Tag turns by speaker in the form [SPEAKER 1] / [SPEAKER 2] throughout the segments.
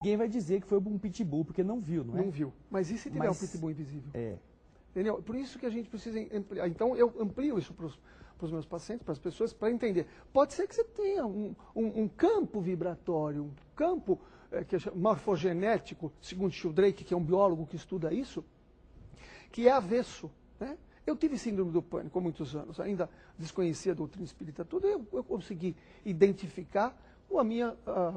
[SPEAKER 1] ninguém vai dizer que foi um pitbull, porque não viu, não é?
[SPEAKER 2] Não viu. Mas e se tiver um pitbull invisível?
[SPEAKER 1] É.
[SPEAKER 2] Entendeu? Por isso que a gente precisa ampliar. Então, eu amplio isso para os meus pacientes, para as pessoas, para entender. Pode ser que você tenha um campo vibratório, um campo que é morfogenético, segundo Sheldrake, que é um biólogo que estuda isso, que é avesso, né? Eu tive síndrome do pânico há muitos anos, ainda desconhecia a doutrina espírita toda, eu consegui identificar a minha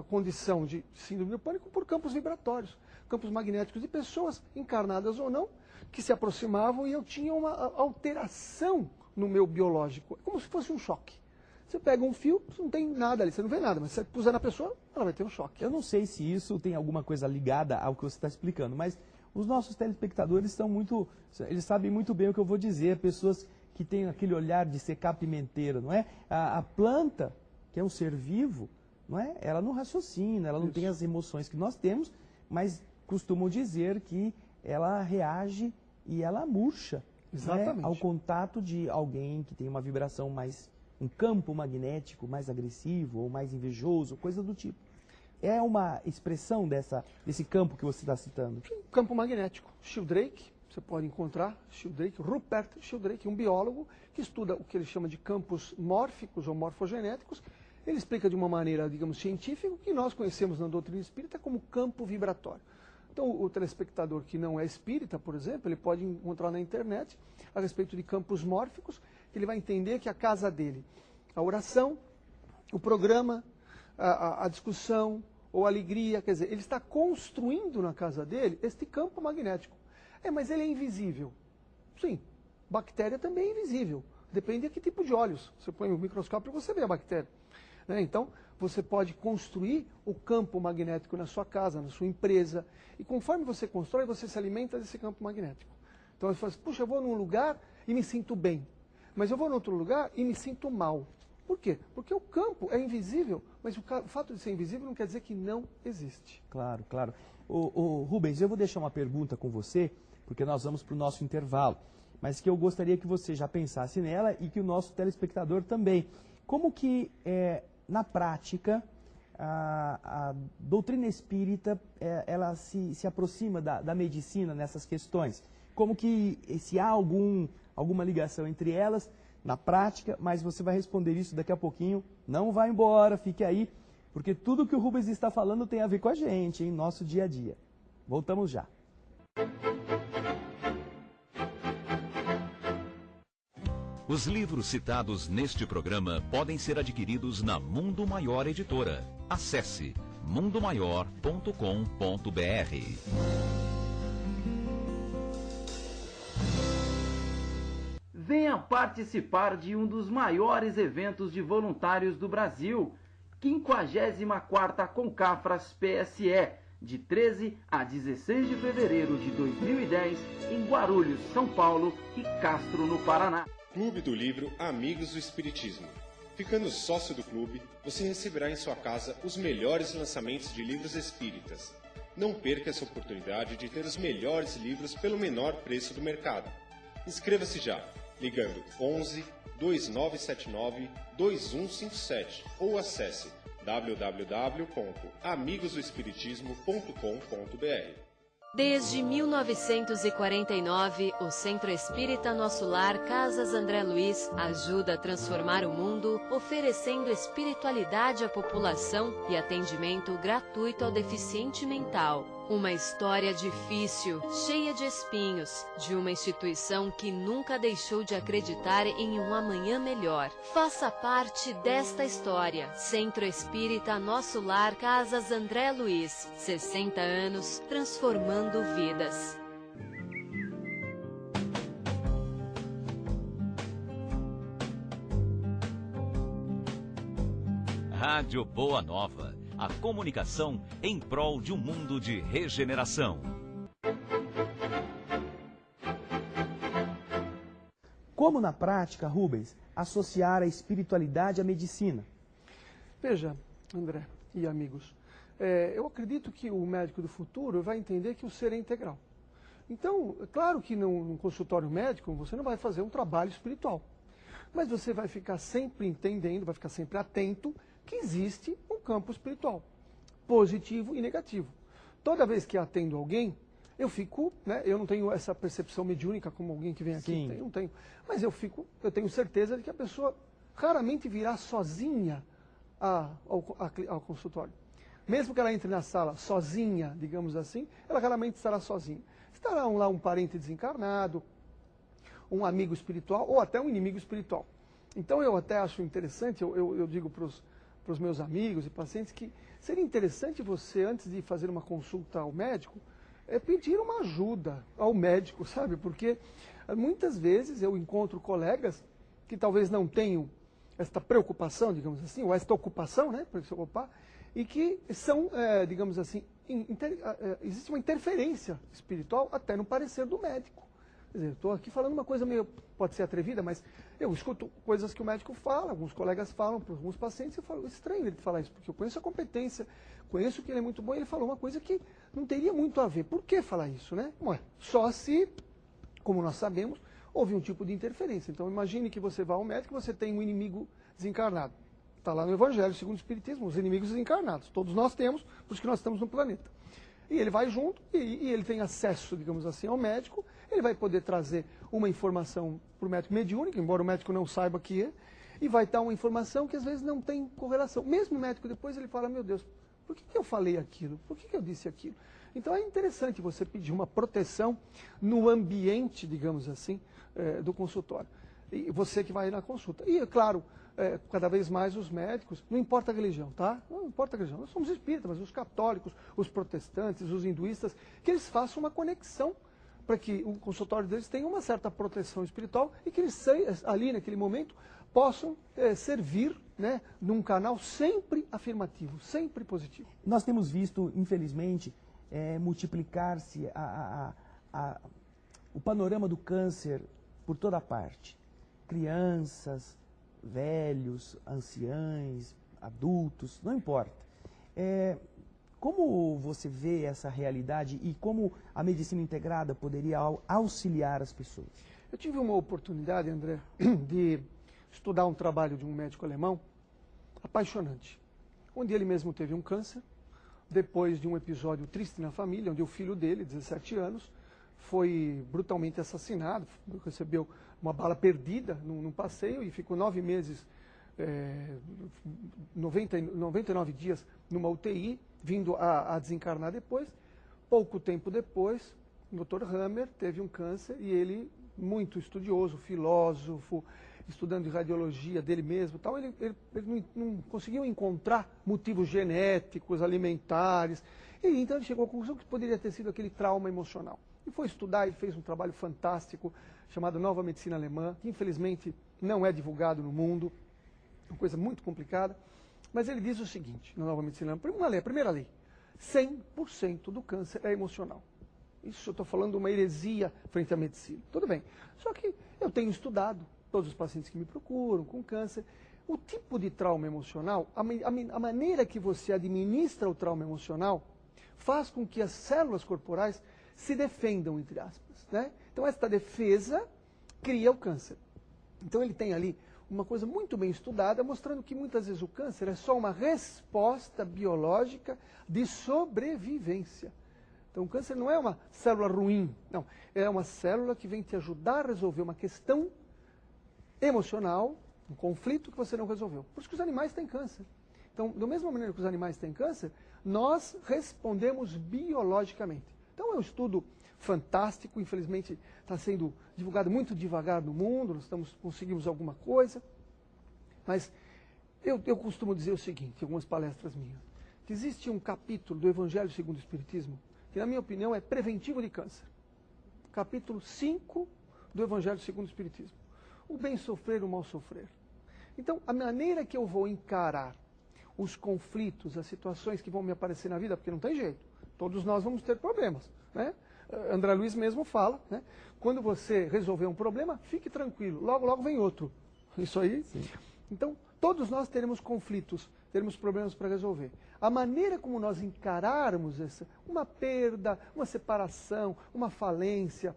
[SPEAKER 2] condição de síndrome do pânico por campos vibratórios, campos magnéticos de pessoas, encarnadas ou não, que se aproximavam e eu tinha uma alteração no meu biológico, como se fosse um choque. Você pega um fio, não tem nada ali, você não vê nada, mas você puser na pessoa, ela vai ter um choque.
[SPEAKER 1] Eu não sei se isso tem alguma coisa ligada ao que você está explicando, mas os nossos telespectadores estão muito, eles sabem muito bem o que eu vou dizer, pessoas que têm aquele olhar de secar pimenteira, não é? A planta, que é um ser vivo, não é? Ela não raciocina, ela não tem as emoções que nós temos, mas costumam dizer que ela reage e ela murcha,
[SPEAKER 2] exatamente,
[SPEAKER 1] né? Ao contato de alguém que tem uma vibração mais, um campo magnético mais agressivo ou mais invejoso, coisa do tipo. É uma expressão desse campo que você está citando?
[SPEAKER 2] Campo magnético. Sheldrake, você pode encontrar, Rupert Sheldrake, um biólogo que estuda o que ele chama de campos mórficos ou morfogenéticos. Ele explica de uma maneira, digamos, científica, que nós conhecemos na doutrina espírita como campo vibratório. Então, o telespectador que não é espírita, por exemplo, ele pode encontrar na internet a respeito de campos mórficos, que ele vai entender que a casa dele, a oração, o programa, a discussão ou a alegria, quer dizer, ele está construindo na casa dele este campo magnético. Mas ele é invisível. Sim, bactéria também é invisível. Depende de que tipo de olhos. Você põe o microscópio e você vê a bactéria. Né? Então, você pode construir o campo magnético na sua casa, na sua empresa. E conforme você constrói, você se alimenta desse campo magnético. Então, você fala assim, puxa, eu vou num lugar e me sinto bem. Mas eu vou num outro lugar e me sinto mal. Por quê? Porque o campo é invisível, mas o fato de ser invisível não quer dizer que não existe.
[SPEAKER 1] Claro, claro. Rubens, eu vou deixar uma pergunta com você, porque nós vamos para o nosso intervalo, mas que eu gostaria que você já pensasse nela e que o nosso telespectador também. Como que, na prática, a doutrina espírita ela se aproxima da medicina nessas questões? Como que, se há alguma ligação entre elas, na prática, mas você vai responder isso daqui a pouquinho. Não vá embora, fique aí, porque tudo que o Rubens está falando tem a ver com a gente, em nosso dia a dia. Voltamos já.
[SPEAKER 3] Os livros citados neste programa podem ser adquiridos na Mundo Maior Editora. Acesse mundomaior.com.br.
[SPEAKER 4] Venha participar de um dos maiores eventos de voluntários do Brasil, 54ª Concafras PSE, de 13 a 16 de fevereiro de 2010, em Guarulhos, São Paulo e Castro, no Paraná.
[SPEAKER 5] Clube do Livro Amigos do Espiritismo. Ficando sócio do clube, você receberá em sua casa os melhores lançamentos de livros espíritas. Não perca essa oportunidade de ter os melhores livros pelo menor preço do mercado. Inscreva-se já, ligando 11 2979 2157 ou acesse www.amigosdoespiritismo.com.br.
[SPEAKER 6] Desde 1949, o Centro Espírita Nosso Lar Casas André Luiz ajuda a transformar o mundo, oferecendo espiritualidade à população e atendimento gratuito ao deficiente mental. Uma história difícil, cheia de espinhos, de uma instituição que nunca deixou de acreditar em um amanhã melhor. Faça parte desta história. Centro Espírita Nosso Lar Casas André Luiz. 60 anos, transformando vidas.
[SPEAKER 3] Rádio Boa Nova. A comunicação em prol de um mundo de regeneração.
[SPEAKER 1] Como na prática, Rubens, associar a espiritualidade à medicina?
[SPEAKER 2] Veja, André e amigos, eu acredito que o médico do futuro vai entender que o ser é integral. Então, é claro que num consultório médico você não vai fazer um trabalho espiritual, mas você vai ficar sempre entendendo, vai ficar sempre atento que existe um campo espiritual, positivo e negativo. toda vez que atendo alguém, eu fico, né, eu não tenho essa percepção mediúnica como alguém que vem aqui,
[SPEAKER 1] Sim.
[SPEAKER 2] eu não tenho, mas eu tenho certeza de que a pessoa raramente virá sozinha ao consultório. Mesmo que ela entre na sala sozinha, digamos assim, ela raramente estará sozinha. Estará lá um parente desencarnado, um amigo espiritual ou até um inimigo espiritual. Então eu até acho interessante, eu digo para os meus amigos e pacientes que seria interessante você, antes de fazer uma consulta ao médico, pedir uma ajuda ao médico, sabe? Porque muitas vezes eu encontro colegas que talvez não tenham esta preocupação, digamos assim, ou esta ocupação, né, para se ocupar, e que são, digamos assim, existe uma interferência espiritual até no parecer do médico. Quer dizer, estou aqui falando uma coisa meio, pode ser atrevida, mas eu escuto coisas que o médico fala, alguns colegas falam para alguns pacientes, eu falo, estranho ele falar isso, porque eu conheço a competência, conheço que ele é muito bom, e ele falou uma coisa que não teria muito a ver. Por que falar isso, né? Ué, só se, como nós sabemos, houve um tipo de interferência. Então imagine que você vá ao médico e você tem um inimigo desencarnado. Está lá no Evangelho, segundo o Espiritismo, os inimigos desencarnados. Todos nós temos, por isso que nós estamos no planeta. E ele vai junto e ele tem acesso, digamos assim, ao médico. Ele vai poder trazer uma informação para o médico mediúnico, embora o médico não saiba que é, e vai dar uma informação que às vezes não tem correlação. Mesmo o médico depois ele fala, meu Deus, por que eu falei aquilo? Por que eu disse aquilo? Então é interessante você pedir uma proteção no ambiente, digamos assim, do consultório. E você que vai na consulta. E, é claro, cada vez mais os médicos, não importa a religião, tá? Não importa a religião. Nós somos espíritas, mas os católicos, os protestantes, os hinduístas, que eles façam uma conexão para que o consultório deles tenha uma certa proteção espiritual e que eles, ali naquele momento, possam servir, né, num canal sempre afirmativo, sempre positivo.
[SPEAKER 1] Nós temos visto, infelizmente, multiplicar-se o panorama do câncer por toda parte. Crianças, velhos, anciães, adultos, não importa. Como você vê essa realidade e como a medicina integrada poderia auxiliar as pessoas?
[SPEAKER 2] Eu tive uma oportunidade, André, de estudar um trabalho de um médico alemão apaixonante, onde ele mesmo teve um câncer, depois de um episódio triste na família, onde o filho dele, 17 anos, foi brutalmente assassinado, recebeu uma bala perdida num passeio e ficou 9 meses, 99 dias numa UTI, vindo a desencarnar depois. Pouco tempo depois, o Dr. Hammer teve um câncer e ele, muito estudioso, filósofo, estudando de radiologia dele mesmo, tal, ele não conseguiu encontrar motivos genéticos, alimentares, e então ele chegou à conclusão que poderia ter sido aquele trauma emocional. E foi estudar, ele fez um trabalho fantástico, chamado Nova Medicina Alemã, que infelizmente não é divulgado no mundo, uma coisa muito complicada, mas ele diz o seguinte, na Nova Medicina Alemã, a primeira lei, 100% do câncer é emocional. Isso eu estou falando de uma heresia frente à medicina. Tudo bem, só que eu tenho estudado, todos os pacientes que me procuram com câncer, o tipo de trauma emocional, a maneira que você administra o trauma emocional, faz com que as células corporais se defendam, entre aspas, né? Então esta defesa cria o câncer. Então ele tem ali uma coisa muito bem estudada, mostrando que muitas vezes o câncer é só uma resposta biológica de sobrevivência. Então o câncer não é uma célula ruim, não. É uma célula que vem te ajudar a resolver uma questão emocional, um conflito que você não resolveu. Por isso que os animais têm câncer. Então, da mesma maneira que os animais têm câncer, nós respondemos biologicamente. Então é um estudo fantástico, infelizmente está sendo divulgado muito devagar no mundo, nós conseguimos alguma coisa, mas eu costumo dizer o seguinte, em algumas palestras minhas, que existe um capítulo do Evangelho segundo o Espiritismo, que na minha opinião é preventivo de câncer. Capítulo 5 do Evangelho segundo o Espiritismo. O bem sofrer, o mal sofrer. Então, a maneira que eu vou encarar os conflitos, as situações que vão me aparecer na vida, porque não tem jeito, todos nós vamos ter problemas, né? André Luiz mesmo fala, né? Quando você resolver um problema, fique tranquilo, logo, logo vem outro. Isso aí. Sim. Então, todos nós teremos conflitos, teremos problemas para resolver. A maneira como nós encararmos uma perda, uma separação, uma falência,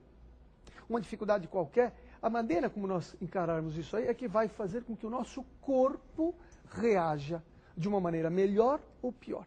[SPEAKER 2] uma dificuldade qualquer, a maneira como nós encararmos isso aí é que vai fazer com que o nosso corpo reaja de uma maneira melhor ou pior.